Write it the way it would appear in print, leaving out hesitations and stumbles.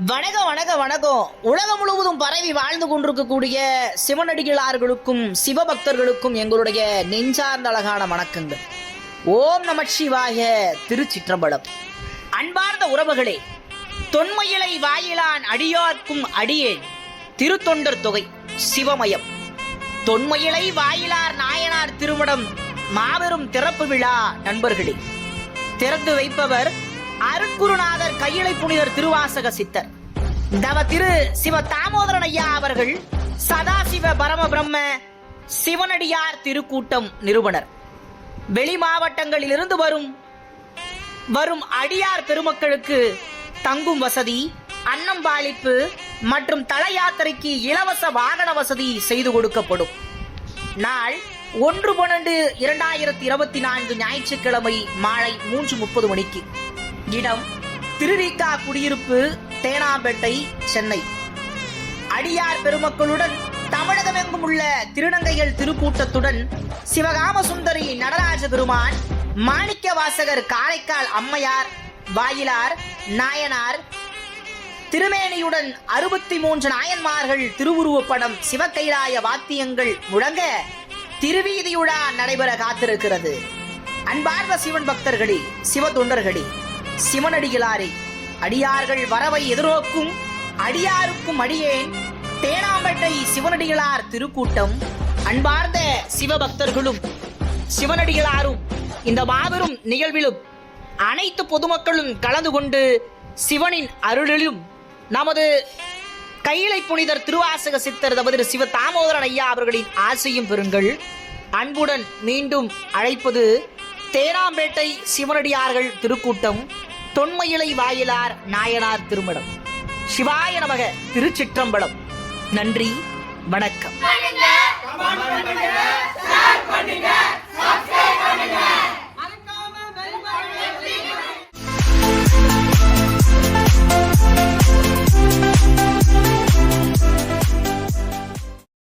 வணக்கம் வணக்கம் வணக்கம். உலகம் முழுவதும் பரவி வாழ்ந்து கொண்டிருக்கக்கூடிய சிவனடிகளார்களுக்கும் சிவபக்தர்களுக்கும் எங்களுடைய நெஞ்சார்ந்த அழகான வணக்கங்கள். ஓம் நமச்சிவாய. திருச்சிற்றம்பலம். அன்பார்ந்த உறவுகளே, தொன்மையிலை வாயிலான் அடியார்க்கும் அடியேன் திருத்தொண்டர் தொகை சிவமயம். தொன்மையிலை வாயிலார் நாயனார் திருமணம் மாபெரும் திறப்பு விழா. நண்பர்களே, திறந்து வைப்பவர் அருட்குருநாதர் கையிலை புனிதர் திருவாசக சித்தர் தவ திரு சிவ தாமோதரன் ஐயா அவர்கள், சதாசிவ பரம பிரம்ம சிவனடியார் திருக்கூட்டம் நிறுவனர். வெளி மாவட்டங்களிலிருந்து வரும் அடியார் பெருமக்களுக்கு தங்கும் வசதி, அன்னம்பாளிப்பு மற்றும் தல யாத்திரைக்கு இலவச வாகன வசதி செய்து கொடுக்கப்படும். நாள் 1/12/2024 ஞாயிற்றுக்கிழமை மாலை 3:30 மணிக்கு. இடம் திருவிக்கா குடியிருப்பு, தேனாம்பேட்டை, சென்னை. அடியார் பெருமக்களுடன் தமிழகமெங்கும் உள்ள திருநங்கைகள் திருக்கூட்டத்துடன் சிவகாம சுந்தரி நடராஜ பெருமான், மாணிக்க வாசகர் காரைக்கால் அம்மையார், வாயிலார் நாயனார் திருமேனியுடன் 63 நாயன்மார்கள் திருவுருவப்படம், சிவகைலாய வாத்தியங்கள் முழங்க திருவீதியுடா நடைபெற காத்திருக்கிறது. அன்பார்ந்த சிவன் பக்தர்களே, சிவ தொண்டர்களே, சிவனடிகளாரே, அடியார்கள் வரவை எதிர்நோக்கும் அடியாருக்கும் அடியேன் தேனாம்பேட்டை சிவனடிகளார் திருக்கூட்டம். அன்பார்ந்த சிவபக்தர்களும் சிவனடிகளாரும் இந்த மாபெரும் நிகழ்விலும் அனைத்து பொதுமக்களும் கலந்து கொண்டு சிவனின் அருளிலும் நமது கையிலை புனிதர் திருவாசக சித்தர் தவ திரு சிவ தாமோதரன் ஐயா அவர்களின் ஆசையும் பெறுங்கள். அன்புடன் மீண்டும் அழைப்பது தேனாம்பேட்டை சிவனடியார்கள் திருக்கூட்டம், தொன்மையிலை வாயிலார் நாயனார் திருமணம். சிவாய நமக. திருச்சிற்றம்பலம். நன்றி, வணக்கம்.